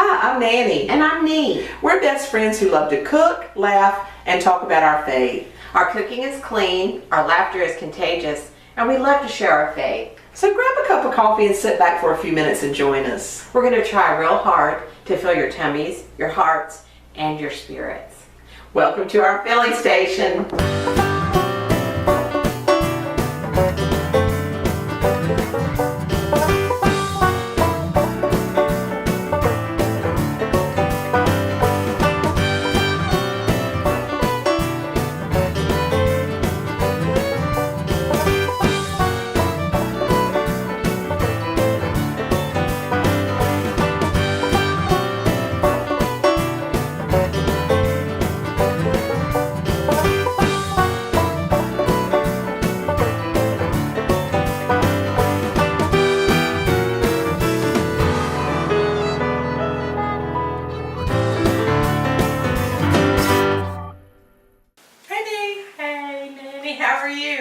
Hi, I'm Nanny. And I'm Nee. We're best friends who love to cook, laugh, and talk about our faith. Our cooking is clean, our laughter is contagious, and we love to share our faith. So grab a cup of coffee and sit back for a few minutes and join us. We're going to try real hard to fill your tummies, your hearts, and your spirits. Welcome to our filling station.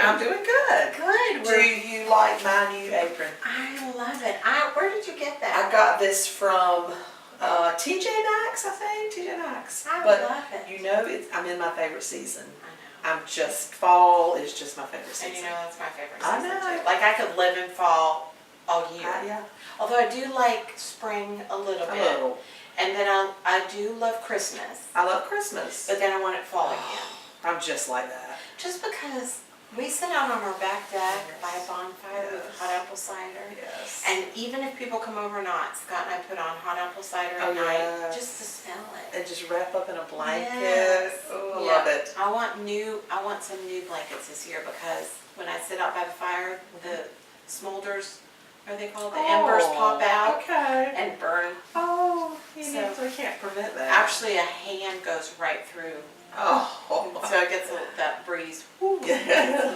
I'm doing good. Good. Do you like my new apron? I love it. Where did you get that? I got this from TJ Maxx, I think. TJ Maxx. I but love it. You know, I'm in my favorite season. I know. Fall is just my favorite season. And you know, that's my favorite I season know. too. Like I could live in fall all year. Yeah. Although I do like spring a little A bit. little. And then I do love Christmas. I love Christmas. But then I want it fall again. I'm just like that. Just because we sit out on our back deck by a bonfire with Yes. hot apple cider. Yes. And even if people come over or not, Scott and I put on hot apple cider at night yes. just to smell it. And just wrap up in a blanket. Yes. Oh, I Yeah. love it. I want some new blankets this year because when I sit out by the fire, the smolders, what are they called? The embers pop out Okay. and burn. Oh, So- so we can't prevent that. Actually, a hand goes right through. Oh. So it gets that breeze. Woo. Yeah.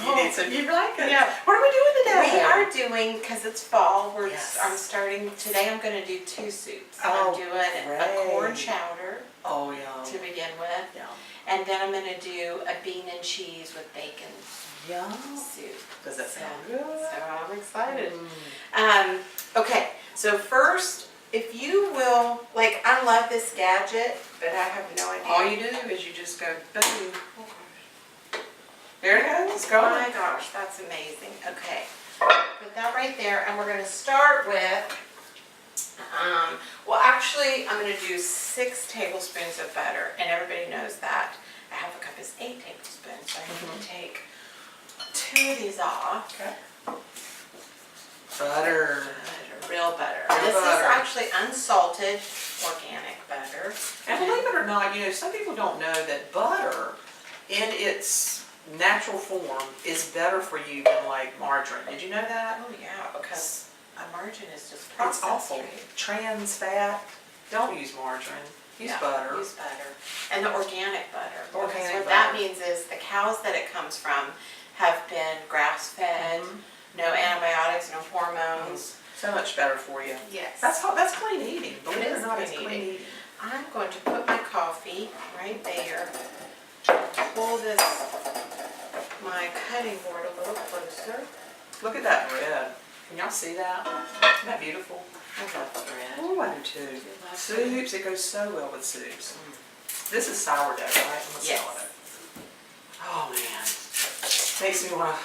You need some new blankets. Yeah. What are we doing today? We are doing, because it's fall, Yes. I'm starting, today I'm going to do two soups. Oh, I'm doing a corn chowder Oh, yeah. to begin with, Yeah. and then I'm going to do a bean and cheese with bacon Yum. soup. Does that sound So good? I'm excited. Mm. Okay, so first, if you will, like I love this gadget, but I have no idea. All you do is you just go boom. There it goes. It's Oh going. my gosh, that's amazing. Okay, put that right there, and we're going to start with, well actually I'm going to do 6 tablespoons of butter, and everybody knows that a half a cup is 8 tablespoons, so I'm going to take 2 of these off. Okay. Butter. Real butter. Real This butter. is actually unsalted organic butter. And believe it or not, you know, some people don't know that butter in its natural form is better for you than like margarine. Did you know that? Oh yeah, because a margarine is just It's processed. awful. Right? Trans fat. Don't use margarine. Use Yeah, butter. Use butter. And the organic butter. Because Organic what that butter. means is the cows that it comes from have been grass-fed, Mhm. no antibiotics, no hormones. So much better for you. Yes. That's clean eating. Believe it or is not, clean it's clean eating. eating. I'm going to put my coffee right there. Pull my cutting board a little closer. Look at that bread. Can y'all see that? Isn't that beautiful? I love bread. Oh, I do too. love Soups, it goes so well with soups. This is sourdough, right? Yes. Sourdough. Oh man. Makes me want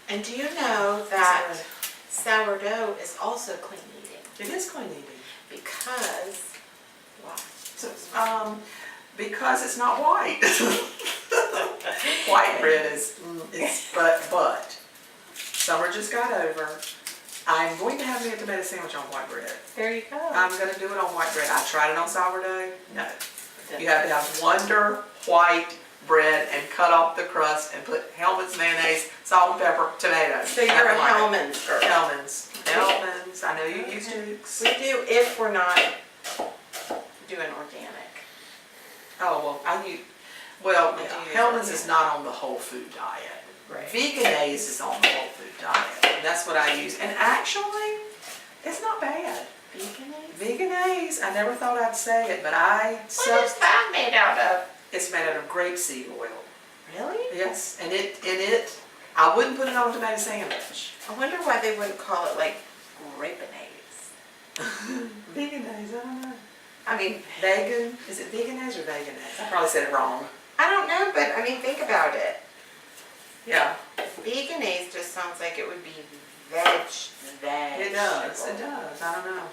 And do you know that sourdough is also clean eating? It is clean eating. Because, wow. So, because it's not white. White bread is but summer just got over. I'm going to have me a tomato sandwich on white bread. There you go. I'm going to do it on white bread. I tried it on sourdough. No. You have to have Wonder white bread and cut off the crust and put Hellmann's mayonnaise, salt and pepper, tomatoes. So you're a Hellmann's girl. Hellmann's. Hellmann's. I know you use Duke's. We do if we're not doing organic. Oh, I do Hellmann's use is not on the whole food diet. Right. Veganese is on the whole food diet. And that's what I use. And actually, it's not bad. Veganese? Veganese. I never thought I'd say it, but What is that made out of? it's made out of grapeseed oil. Really? Yes, and I wouldn't put it on a tomato sandwich. I wonder why they wouldn't call it like grapenaise. Veganese, I don't know. I mean, Vegan, is it veganese or veganese? I probably said it wrong. I don't know, but I mean, think about it. Yeah, Veganese just sounds like it would be veg. it does, it does, I don't know.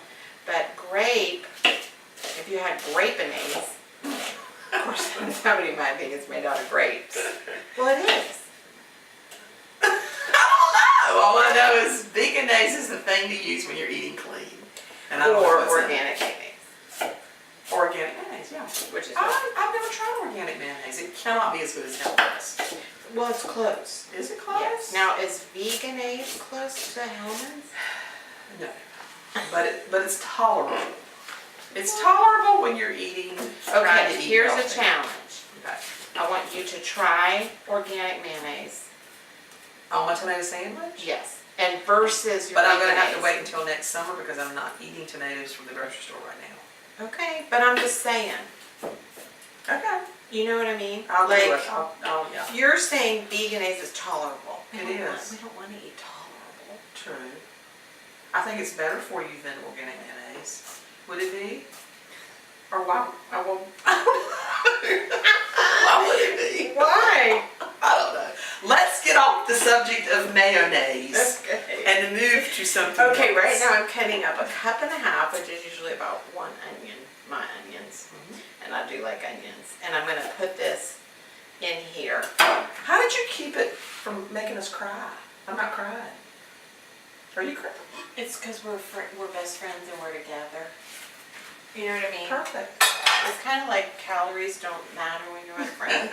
But grape, if you had grapenase, of course, somebody might think it's made out of grapes. Well, it is. I don't know, all I know is veganese is the thing to use when you're eating clean. And I don't know Or what's in it. organic mayonnaise, Organic mayonnaise, yeah. which is, I've never tried organic mayonnaise. It cannot be as good as Hellmann's. well, it's close. Is it close? Yes. Now, is veganase close to Hellmann's? No, but it's tolerable. It's tolerable when you're eating. trying Okay, to eat here's a healthy. challenge. Okay. I want you to try organic mayonnaise. On my tomato sandwich? Yes. And versus your But I'm gonna have to veganase. wait until next summer because I'm not eating tomatoes from the grocery store right now. Okay, but I'm just saying. Okay. You know what I mean? I'll do Like, it. Yeah. you're saying veganase is tolerable. It We don't want- is. We don't want to eat tolerable. True. I think it's better for you than organic mayonnaise. Would it be? Or why? Why would it be? Why? I don't know. Let's get off the subject of mayonnaise Okay. and move to something Okay, else. right now I'm cutting up 1.5 cups, which is usually about 1 onion, my onions. And I do like onions. And I'm gonna put this in here. How did you keep it from making us cry? I'm not crying. Are you crying? It's because we're best friends and we're together. You know what I mean? Perfect. It's kind of like calories don't matter when you're with friends.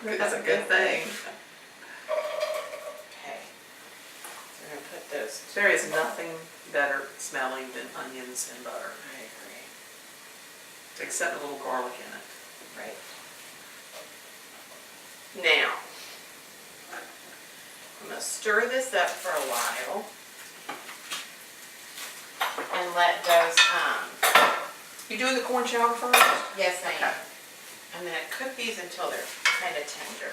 That's a good thing. Okay. So we're gonna put those. There is nothing better smelling than onions and butter, I agree. except a little garlic in it. Right. Now, I'm gonna stir this up for a while and let those, You doing the corn chowder first? yes, I am. Okay. I'm gonna cook these until they're kind of tender.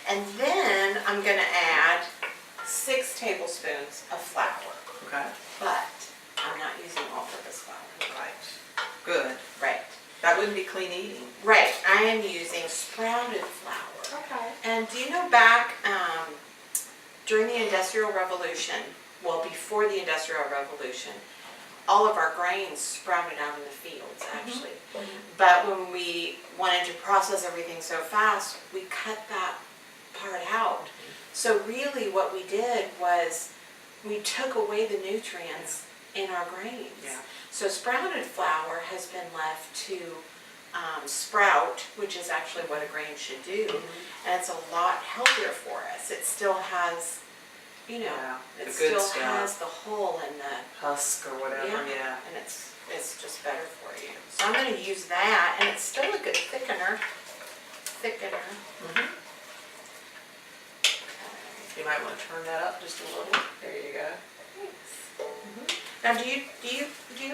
And then I'm gonna add 6 tablespoons of flour, Okay. but I'm not using all-purpose flour. Right. Good. Right. That wouldn't be clean eating. Right, I am using sprouted flour. Okay. And do you know back during the Industrial Revolution, well, before the Industrial Revolution, all of our grains sprouted out in the fields, actually. But when we wanted to process everything so fast, we cut that part out. So really what we did was we took away the nutrients in our grains. Yeah. So sprouted flour has been left to sprout, which is actually what a grain should do, and it's a lot healthier for us. It still has, you know, Yeah, it the good still stuff. has the hull and the, Husk or whatever, yeah. and it's just better for you. So I'm going to use that, and it's still a good thickener. Mhm. Okay. You might want to turn that up just a little. There you go. Thanks. Now, do you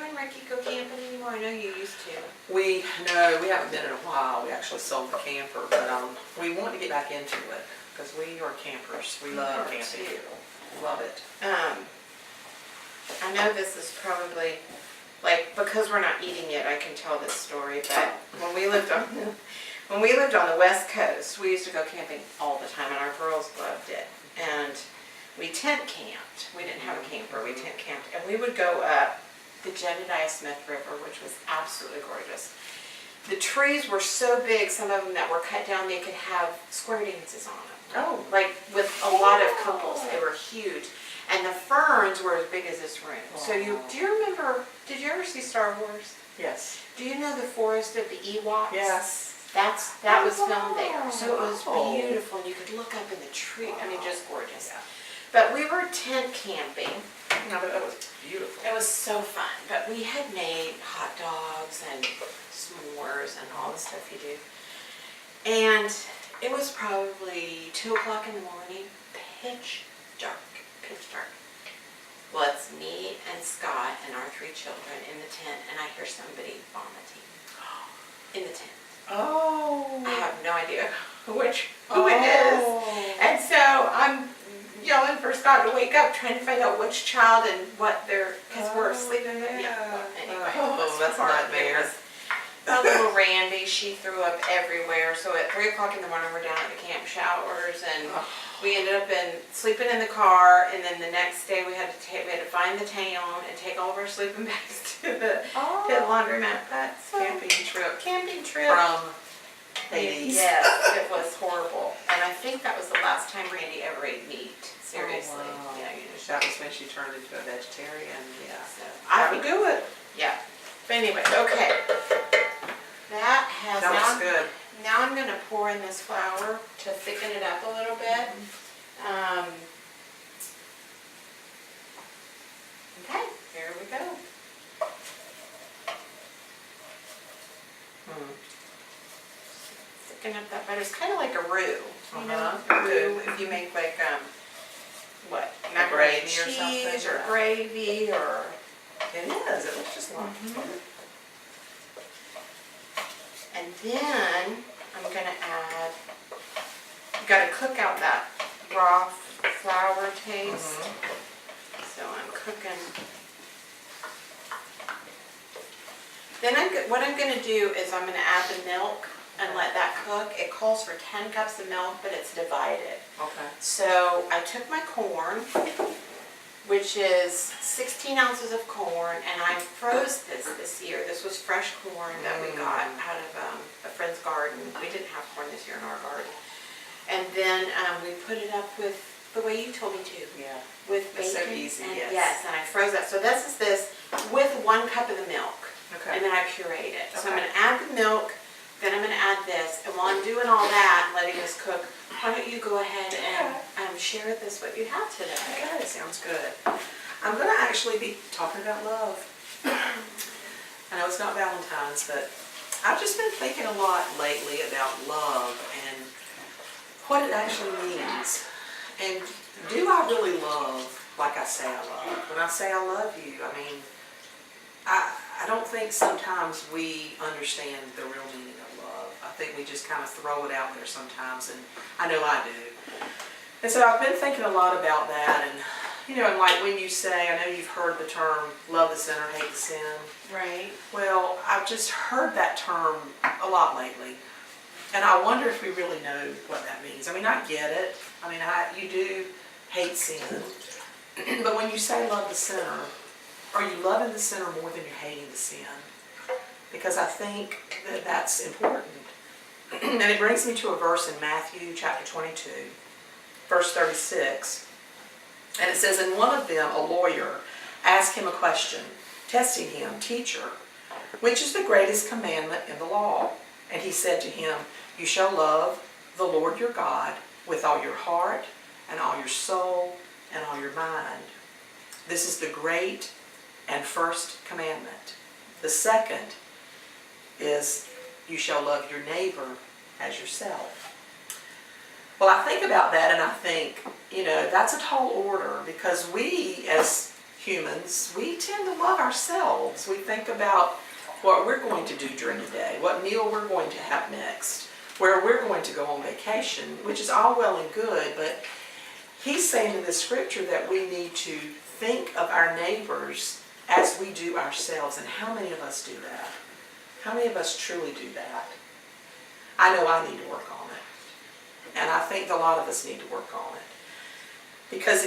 and Ricky go camping anymore? I know you used to. We haven't been in a while. We actually sold the camper, but we want to get back into it because we are campers. We love are camping. too. Love it. I know this is probably, like, because we're not eating it, I can tell this story, but when we lived on the West Coast, we used to go camping all the time, and our girls loved it. And we tent camped. We didn't have a camper, we tent camped. And we would go up the Jedediah Smith River, which was absolutely gorgeous. The trees were so big, some of them that were cut down, they could have square dances on them. Oh. Like with a lot of couples, they were huge. And the ferns were as big as this room. So do you remember, did you ever see Star Wars? Yes. Do you know the forest of the Ewoks? Yes. That was filmed there. So it was Oh. beautiful, and you could look up in the tree, I mean, just gorgeous. Yeah. But we were tent camping. No, but that was beautiful. It was so fun, but we had made hot dogs and s'mores and all the stuff you do. And it was probably 2 o'clock in the morning, pitch dark. Well, it's me and Scott and our 3 children in the tent, and I hear somebody vomiting in the tent. Oh. I have no idea who it is. And so I'm, Dylan first got to wake up trying to find out which child and what their, because we're asleep. Yeah, well, anyway. Oh, that's a nightmare. Our little Randy, she threw up everywhere. So at 3 o'clock in the morning, we're down at the camp showers, and we ended up sleeping in the car. And then the next day, we had to find the town and take all of our sleeping bags to the laundromat. That's Camping trip camping trip from Hades. Yes, it was horrible. And I think that was the last time Randy ever ate meat. Seriously. Oh, wow. Yeah, That was when she turned into a vegetarian. Yeah. So That would do it. Yeah. But anyway, okay. That has That looks good. Now I'm gonna pour in this flour to thicken it up a little bit. Okay, here we go. Thicken up that butter. It's kind of like a roux. You know, a roux if you make like what? Macaroni and cheese or gravy or. It is. It looks just like. And then I'm gonna add. You gotta cook out that raw flour taste. So I'm cooking. Then what I'm gonna do is I'm gonna add the milk and let that cook. It calls for 10 cups of milk, but it's divided. Okay. So I took my corn, which is 16 ounces of corn, and I froze this year. This was fresh corn that we got out of a friend's garden. We didn't have corn this year in our garden. And then we put it up with the way you told me to. Yeah. With bacon. It's so easy, and yes. and I froze that. So this is this with 1 cup of the milk. Okay. And then I pureed it. So I'm Okay. going to add the milk, then I'm going to add this. And while I'm doing all that, letting this cook, why don't you go ahead and share with us what you have today? Okay, sounds good. I'm going to actually be talking about love. I know it's not Valentine's, but I've just been thinking a lot lately about love and what it actually means. And do I really love like I say I love? When I say I love you, I mean, I don't think sometimes we understand the real meaning of love. I think we just kind of throw it out there sometimes, and I know I do. And so I've been thinking a lot about that, and you know, and like when you say, I know you've heard the term, love the sinner, hate the sin. Right. Well, I've just heard that term a lot lately, and I wonder if we really know what that means. I mean, I get it. I mean, you do hate sin, but when you say love the sinner, are you loving the sinner more than you're hating the sin? Because I think that that's important. And it brings me to a verse in Matthew chapter 22, verse 36. And it says, and one of them, a lawyer, asked him a question, testing him, Teacher, which is the greatest commandment in the law? And he said to him, you shall love the Lord your God with all your heart and all your soul and all your mind. This is the great and first commandment. The second is you shall love your neighbor as yourself. Well, I think about that and I think, you know, that's a tall order because we as humans, we tend to love ourselves. We think about what we're going to do during the day, what meal we're going to have next, where we're going to go on vacation, which is all well and good, but he's saying in this scripture that we need to think of our neighbors as we do ourselves. And how many of us do that? How many of us truly do that? I know I need to work on it. And I think a lot of us need to work on it. Because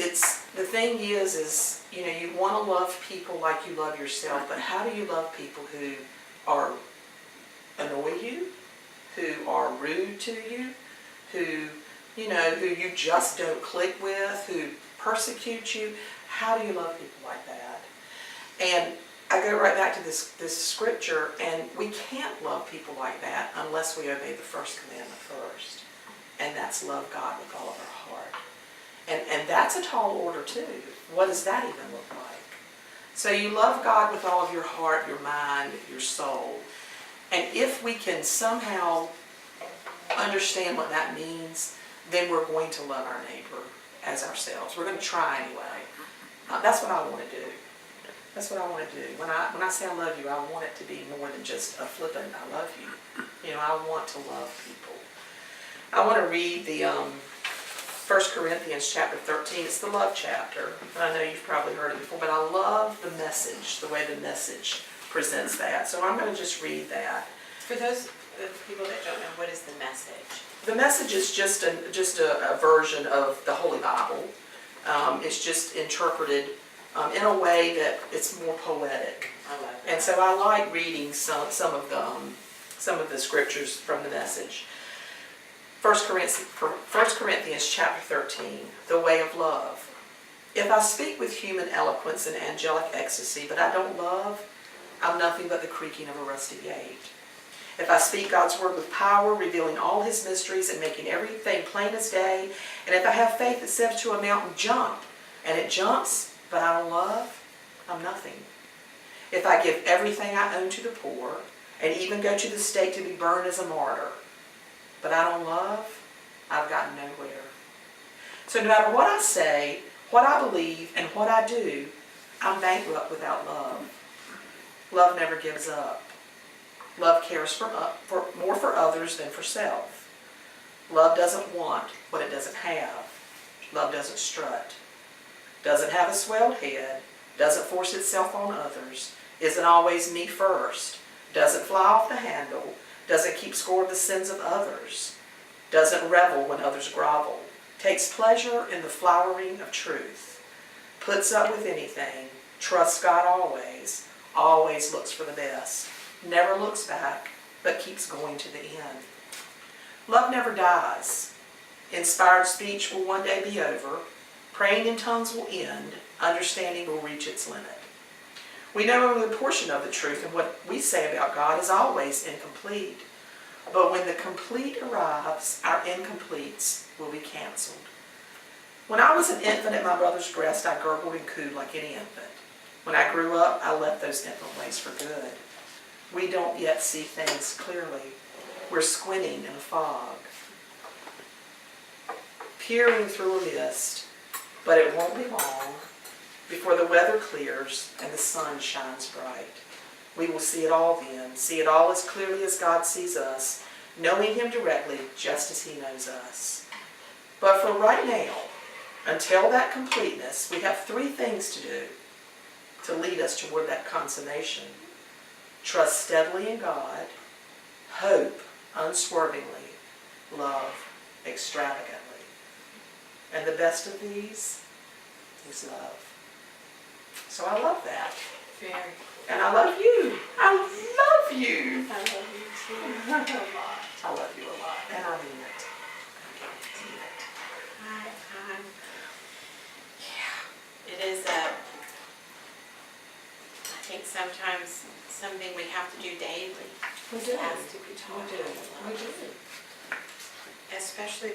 the thing is, you know, you want to love people like you love yourself, but how do you love people who annoy you, who are rude to you, who you just don't click with, who persecute you? How do you love people like that? And I go right back to this scripture, and we can't love people like that unless we obey the first commandment first. And that's love God with all of our heart. And that's a tall order too. What does that even look like? So you love God with all of your heart, your mind, your soul. And if we can somehow understand what that means, then we're going to love our neighbor as ourselves. We're going to try anyway. That's what I want to do. That's what I want to do. When I say I love you, I want it to be more than just a flippant I love you. You know, I want to love people. I want to read the 1 Corinthians chapter 13. It's the love chapter. And I know you've probably heard it before, but I love the message, the way the message presents that. So I'm going to just read that. For those people that don't know, what is the message? The message is just a version of the Holy Bible. It's just interpreted in a way that it's more poetic. I love that. And so I like reading some of the scriptures from the message. 1 Corinthians chapter 13, the way of love. If I speak with human eloquence and angelic ecstasy, but I don't love, I'm nothing but the creaking of a rusty gate. If I speak God's word with power, revealing all his mysteries and making everything plain as day, and if I have faith that says to a mountain, jump, and it jumps, but I don't love, I'm nothing. If I give everything I own to the poor, and even go to the stake to be burned as a martyr, but I don't love, I've gotten nowhere. So no matter what I say, what I believe, and what I do, I'm bankrupt without love. Love never gives up. Love cares more for others than for self. Love doesn't want what it doesn't have. Love doesn't strut. Doesn't have a swelled head. Doesn't force itself on others. Isn't always me first. Doesn't fly off the handle. Doesn't keep score of the sins of others. Doesn't revel when others grovel. Takes pleasure in the flowering of truth. Puts up with anything. Trusts God always. Always looks for the best. Never looks back, but keeps going to the end. Love never dies. Inspired speech will one day be over. Praying in tongues will end. Understanding will reach its limit. We know only a portion of the truth, and what we say about God is always incomplete. But when the complete arrives, our incompletes will be canceled. When I was an infant at my mother's breast, I gurgled and cooed like any infant. When I grew up, I left those infant ways for good. We don't yet see things clearly. We're squinting in a fog, peering through a mist, but it won't be long before the weather clears and the sun shines bright. We will see it all then, see it all as clearly as God sees us, knowing him directly just as he knows us. But for right now, until that completeness, we have 3 things to do to lead us toward that consummation. Trust steadily in God, hope unswervingly, love extravagantly. And the best of these is love. So I love that. Very. And I love you. I love you. I love you too. A lot. I love you a lot. And I mean it. Yeah. It is I think sometimes something we have to do daily. We do. It has to be taught. We do. Especially,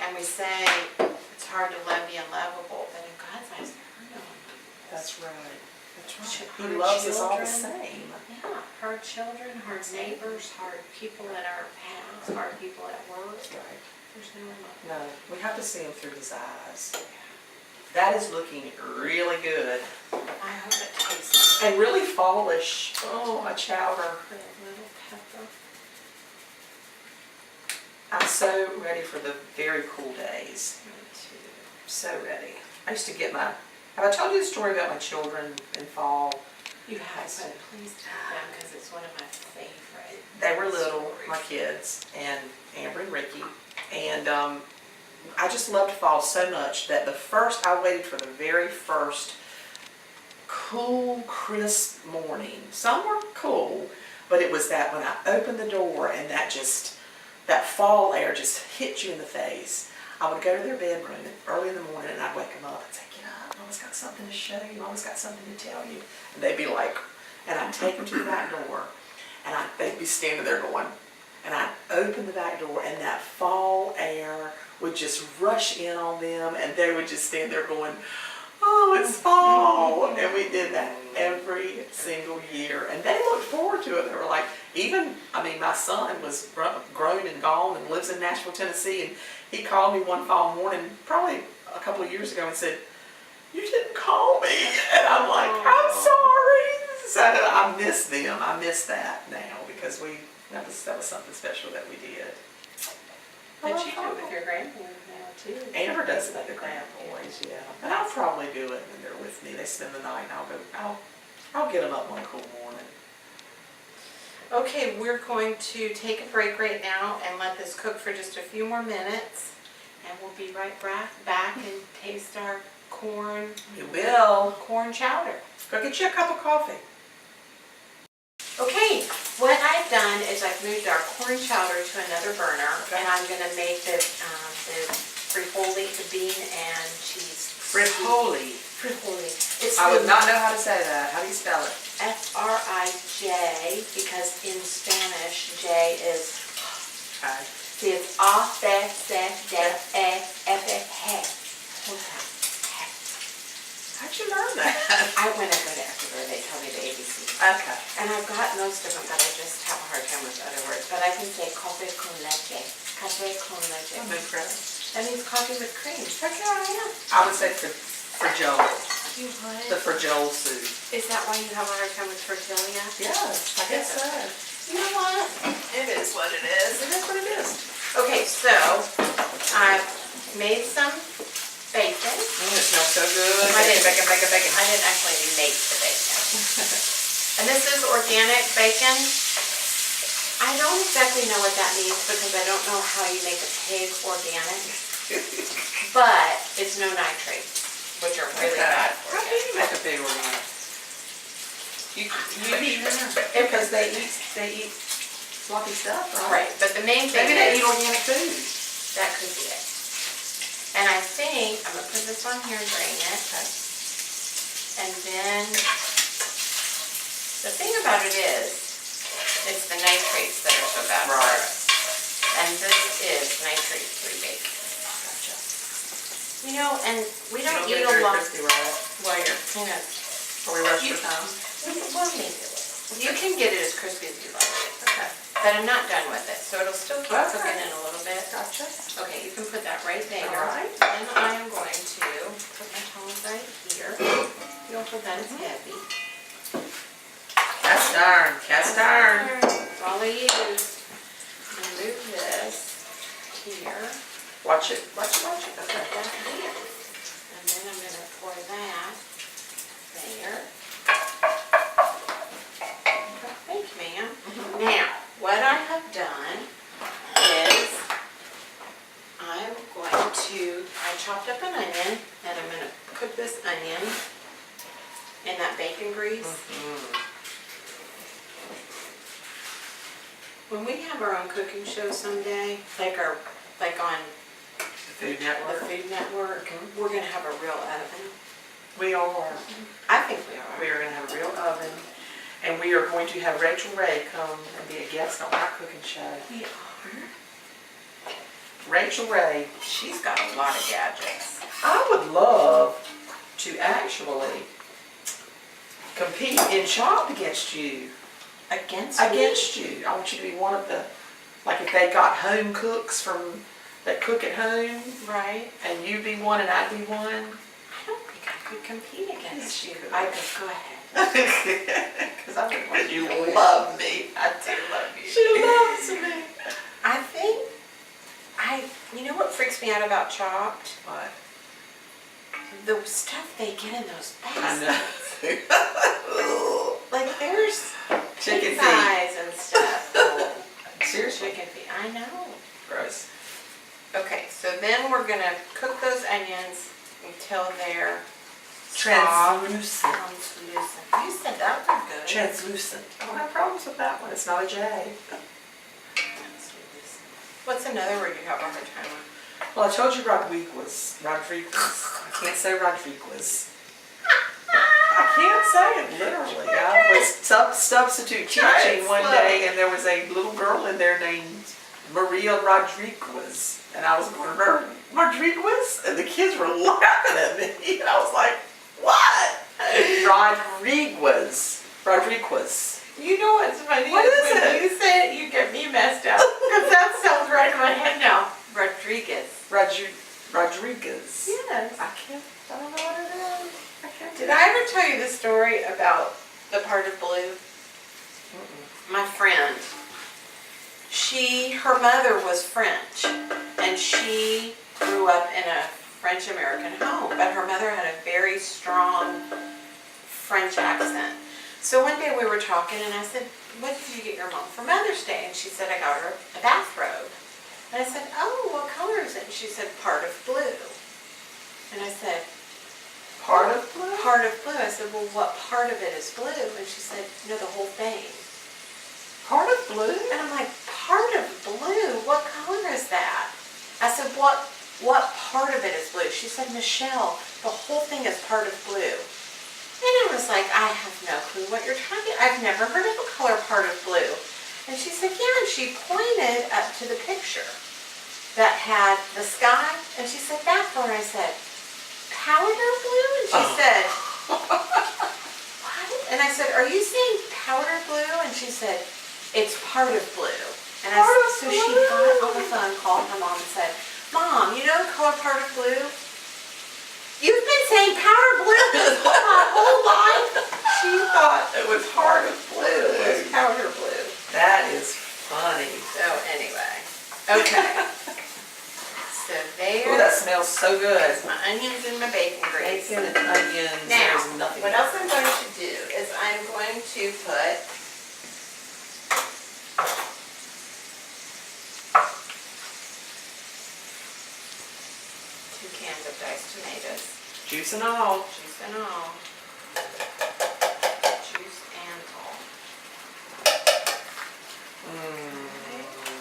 and we say it's hard to love the unlovable, but in God's eyes, they're hard. That's right. That's right. Hard He loves us all the children. same. Yeah, hard children, hard neighbors, hard people at our paths, hard people at work. That's right. There's no love. No, we have to see him through his eyes. That is looking really good. I hope it tastes And really fallish. Oh, a chowder. good. A little pepper. I'm so ready for the very cool days. Me too. So ready. I used to get have I told you the story about my children in fall? You have, but please tell them because it's one of my favorite. They were little, my kids, and Amber and Ricky. And I just loved fall so much that I waited for the very first cool, crisp morning. Some were cool, but it was that when I opened the door and that fall air just hit you in the face. I would go to their bedroom early in the morning and I'd wake them up and say, get up, Mama's got something to show you, Mama's got something to tell you. And they'd be like, and I'd take them to the back door and they'd be standing there going, and I'd open the back door and that fall air would just rush in on them and they would just stand there going, oh, it's fall. And we did that every single year. And they looked forward to it. They were like, my son was grown and gone and lives in Nashville, Tennessee. And he called me one fall morning, probably a couple of years ago, and said, you didn't call me. And I'm like, I'm sorry. So I miss them. I miss that now because that was something special that we did. And you do it with your grandparents now too. Amber does it with the grandboys, yeah. And I'll probably do it when they're with me. They spend the night and I'll get them up one cool morning. Okay, we're going to take a break right now and let this cook for just a few more minutes. And we'll be right back and taste our corn chowder. Go get you a cup of coffee. Okay, what I've done is I've moved our corn chowder to another burner, and I'm going to make the frijoles, the bean and cheese. Frijoli. Frijoli. I would not know how to say that. How do you spell it? F-R-I-J, because in Spanish, J is, Okay. see, it's off, How'd you learn that? I went up there everywhere, they tell me the ABC. Okay. And I've got most of them, but I just have a hard time with other words. But I can say café con leche. Café con leche. I'm impressed. That means coffee with cream. Okay. I would say frajole. You would? The frajole soup. Is that why you have a hard time with tortilla? Yes, I guess so. You know what? It is what it is. It is what it is. Okay, so I've made some bacon. It smells so good. I didn't Bacon. I didn't actually make the bacon. And this is organic bacon. I don't exactly know what that means because I don't know how you make a pig organic. But it's no nitrates, which are really bad for How do you make a pig organic? Because they eat sloppy stuff, right? Right, but the main thing Maybe they is, eat organic food. that could be it. And I think, I'm going to put this on here and drain it. Okay. And then, the thing about it is, it's the nitrates that are so bad for Right. us. And this is nitrate-free bacon. Gotcha. You know, and we don't You eat get it a very lot. crispy, right? Well, you're, you know, Are we rushed for time? well, maybe a little. You can get it as crispy as you like. Okay. But I'm not done with it, so it'll still keep Okay. cooking in a little bit. Gotcha. Okay, you can put that right there. All right. Then I am going to put my tongs right here. You don't put that as heavy. Cast iron. Cast iron. That's all I use. I'm gonna move this here. Watch it. Watch it. Put Okay. that here. And then I'm gonna pour that there. Thank you, ma'am. Now, what I have done is I'm going to, I chopped up an onion and I'm going to cook this onion in that bacon grease. When we have our own cooking show someday, like on The Food the Network. Food Network, we're going to have a real oven. We are. I think we are. We are going to have a real oven. And we are going to have Rachel Ray come and be a guest on our cooking show. We are. Rachel Ray, She's got a lot of gadgets. I would love to actually compete in Chopped against you. Against me? Against you. I want you to be one of the, like if they got home cooks that cook at home, Right. and you be one and I'd be one. I don't think I could compete against Yes, you you. could. I could, go ahead. Because I think when you love me, I do love you. She loves me. I think, you know what freaks me out about Chopped? What? The stuff they get in those I baskets. know. Like there's Chicken pig feet. thighs and stuff. Oh, Seriously. chicken feet, I know. Gross. Okay, so then we're gonna cook those onions until they're Translucent. translucent. You said that was good. Translucent. I don't have problems with that one. It's not a J. Translucent. What's another word you have a hard time with? Well, I told you Rodriguez. I can't say Rodriguez. I can't say it literally. I was substitute teaching one day, and there was a little girl in there named Maria Rodriguez, and I was going, Rodriguez? And the kids were laughing at me, and I was like, what? Rodriguez. You know what's funny? What is when it? you say it, you get me messed up. Because that sounds right in my head now. Rodriguez. Rodriguez. Yes. I don't know what it is. I can't. Did I ever tell you the story about the part of blue? My friend, her mother was French, and she grew up in a French-American home, but her mother had a very strong French accent. So one day we were talking and I said, what did you get your mom for Mother's Day? And she said, I got her a bathrobe. And I said, oh, what color is it? And she said, part of blue. And I said, Part of blue? part of blue. I said, well, what part of it is blue? And she said, no, the whole thing. Part of blue? And I'm like, part of blue? What color is that? I said, what part of it is blue? She said, Michelle, the whole thing is part of blue. And I was like, I have no clue what you're talking about. I've never heard of a color part of blue. And she said, yeah, and she pointed up to the picture that had the sky. And she said, that color. I said, powder blue? And she said, what? And I said, are you saying powder blue? And she said, it's part of blue. And so she got on the phone, called her mom and said, Mom, you know the color part of blue? You've been saying powder blue my whole life. She thought it was part of blue. It was powder blue. That is funny. So anyway, okay. So there. Oh, that smells so good. That's my onions and my bacon grease. Bacon and onions. Now, There's nothing what else I'm going to do is I'm going to put cans of diced tomatoes. Juice and all. Juice and all. Juice and all.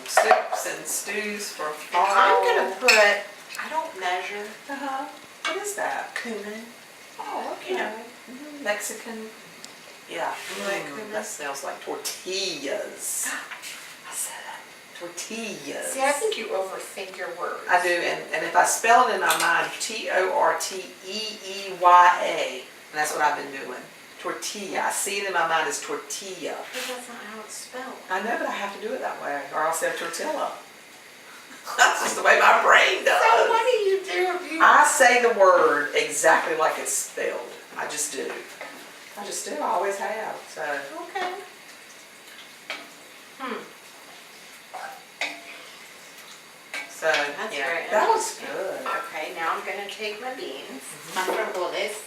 Soups and stews for fall. And I'm going to put, I don't measure, Uh-huh. What is that? cumin. Oh, okay. You know. Mexican. Yeah. You like cumin? That smells like tortillas. I said that. Tortillas. See, I think you overthink your words. I do, and if I spell it in my mind, Torteeya, and that's what I've been doing. Tortilla. I see it in my mind as tortilla. But that's not how it's spelled. I know, but I have to do it that way, or I'll say tortilla. That's just the way my brain does. So what do you do if you... I say the word exactly like it's spelled. I just do. I just do. I always have. So. Okay. So That's yeah, very that was interesting. good. Okay, now I'm going to take my beans. My frijoles.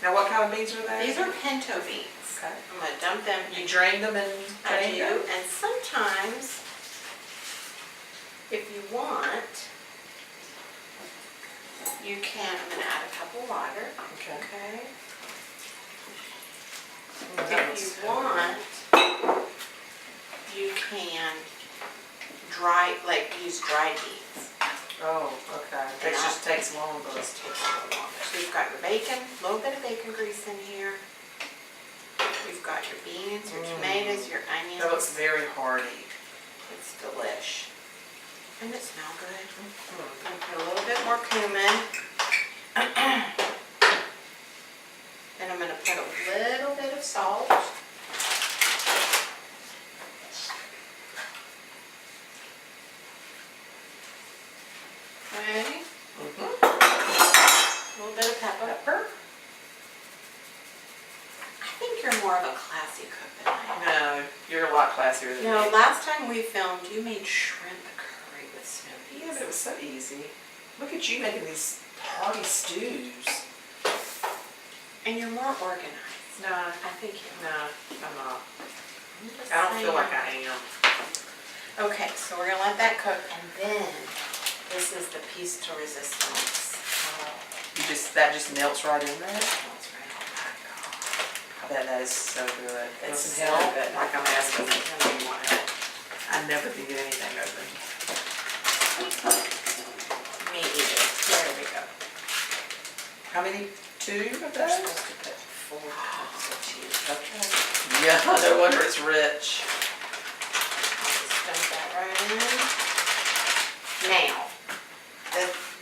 Now, what kind of beans are they? These are pinto beans. Okay. I'm going to dump them. You drain them and I drain do, them? and sometimes, if you want, you can, I'm going to add a cup of water. Okay. Okay. That If was you so want, you can use dried beans. Oh, okay. It just takes longer. Just takes a little longer. So you've got your bacon, a little bit of bacon grease in here. You've got your beans, your tomatoes, your onions. That looks very hearty. It's delish. And it smells good. I'm going to put a little bit more cumin. And I'm going to put a little bit of salt. Okay. A little bit of pepper. I think you're more of a classy cook than I am. No, you're a lot classier than No, me. last time we filmed, you made shrimp curry with snow peas. Yeah, but it was so easy. Look at you making these hearty stews. And you're more organized. No, I think you're. no, I'm not. I'm just I don't feel saying. like I am. Okay, so we're gonna let that cook, and then this is the piece de resistance. That just melts right in there. That's right. I bet that is so good. It's Some so help? good. Like I'm asking. I know you want it. I never can get anything open. Me either. There we go. How many? 2 of We're those? supposed to put 4 cups of cheese. Okay. Yeah, no wonder it's rich. Just dump that right in. Now,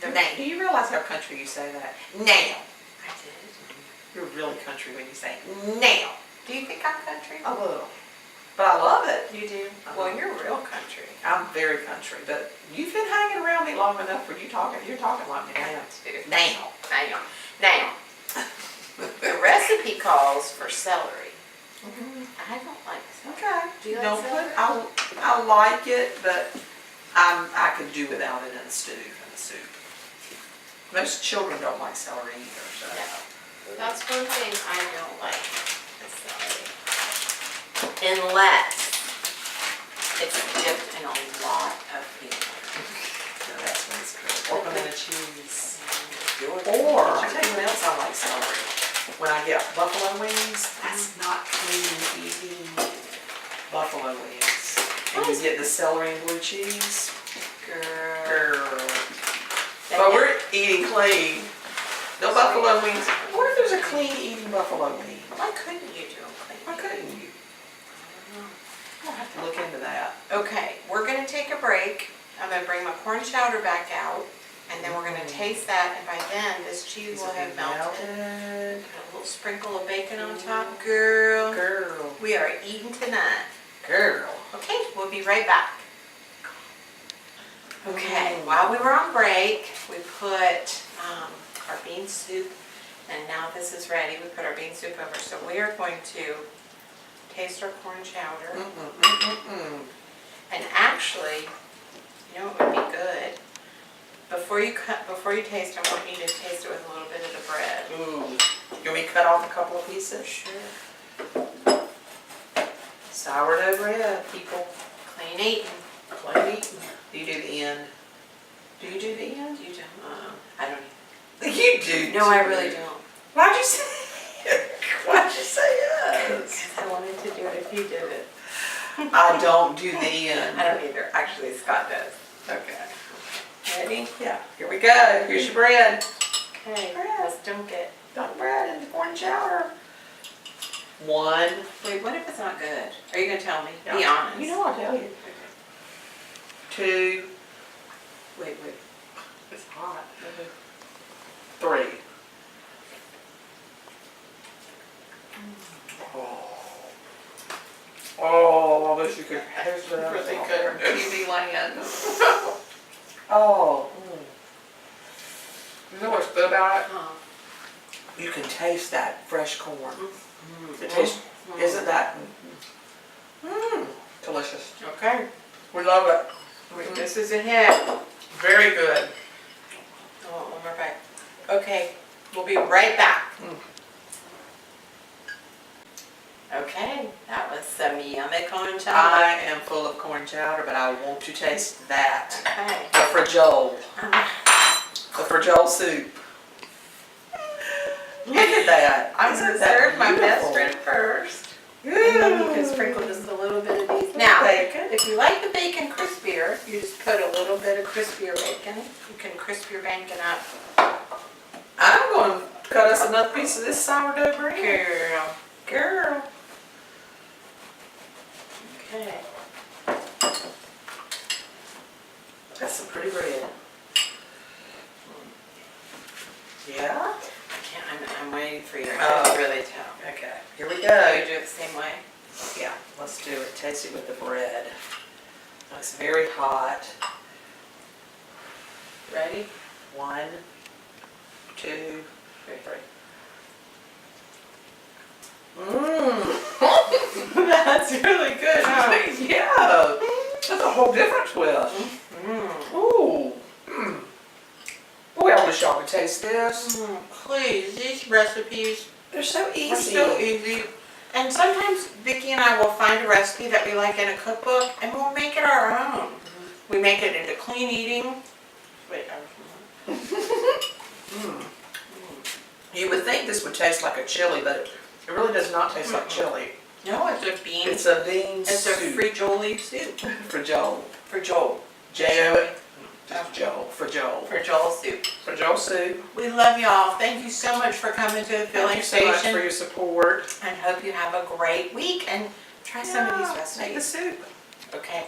the Do name. you realize how country you say that? Now. I did. You're really country when you say now. Do you think I'm country? A little. But I love it. You do? Well, you're real country. I'm very country, but you've been hanging around me long enough where you're talking like me now. Now. Now, the recipe calls for celery. I don't like celery. Okay. Do you like Don't celery? put, I like it, but I could do without it in a stew, in a soup. Most children don't like celery either, so. No, that's one thing I don't like, is celery. Unless it's dipped in a lot of peanut butter. No, that's when it's good. Or pimento cheese. Or, Or, I tell you what else I like celery. When I get buffalo wings, that's not clean eating buffalo wings. And you get the celery and blue cheese. Girl. But we're eating clean. No buffalo wings. What if there's a clean eating buffalo wing? Why couldn't you do them clean? Why couldn't you? I'll have to look into that. Okay, we're gonna take a break. I'm gonna bring my corn chowder back out, and then we're gonna taste that, and by then, this cheese will have melted. Put a little sprinkle of bacon on top. Girl, Girl. we are eating tonight. Girl. Okay, we'll be right back. Okay, while we were on break, we put our bean soup, and now this is ready. We put our bean soup over, so we are going to taste our corn chowder. And actually, you know what would be good? Before you taste, I want you to taste it with a little bit of the bread. Ooh. You want me to cut off a couple of pieces? Sure. Sourdough bread, people. Clean eating. Plain eating. Do you do the end? Do you do the end? You don't? I don't. You do. No, I really don't. Why'd you say? Why'd you say yes? Because I wanted to do it if you did it. I don't do the end. I don't either. Actually, Scott does. Okay. Ready? Yeah. Here we go. Here's your bread. Okay. Bread. Let's dunk it. Dunk bread in the corn chowder. One. Wait, what if it's not good? Are you gonna tell me? Yeah. Be honest. You know I'll tell you. Two. Wait. It's hot. Three. Oh, I wish you could taste that. Really on good. TV land. Oh. You know what's good about it? You can taste that fresh corn. It tastes, isn't that delicious? Okay. We love it. Wait, this is a hit. Very good. Oh, one more bite. Okay, we'll be right back. Okay, that was some yummy corn chowder. I am full of corn chowder, but I want to taste that. Okay. The fragile. The fragile soup. Look at that. I'm gonna serve my best friend first. And then you can sprinkle just a little bit of these. Now, Bacon. if you like the bacon crispier, you just put a little bit of crispier bacon. You can crisp your bacon up. I'm going to cut us another piece of this sourdough bread. Girl. Okay. That's some pretty bread. Yeah? I'm waiting for you. I Oh. can really tell. Okay. Here we You go. do it the same way? Yeah, let's do it. Taste it with the bread. It's very hot. Ready? 1, 2, 3. That's really good, huh? Yeah. That's a whole different twist. Ooh. Boy, I wish y'all could taste this. Please, these recipes They're so easy. are so easy. And sometimes Vicki and I will find a recipe that we like in a cookbook and we'll make it our own. We make it into clean eating. Wait, You would think this would taste like a chili, but it really does not taste like chili. no, it's a bean. It's a bean It's soup. a frigoli soup. For Joel. For Joel. J-O. Just Joel. For Joel. For Joel soup. For Joel soup. We love y'all. Thank you so much for coming to the Thank filling you so much station. for your support. And hope you have a great week and try some of these Make the recipes. soup. Okay.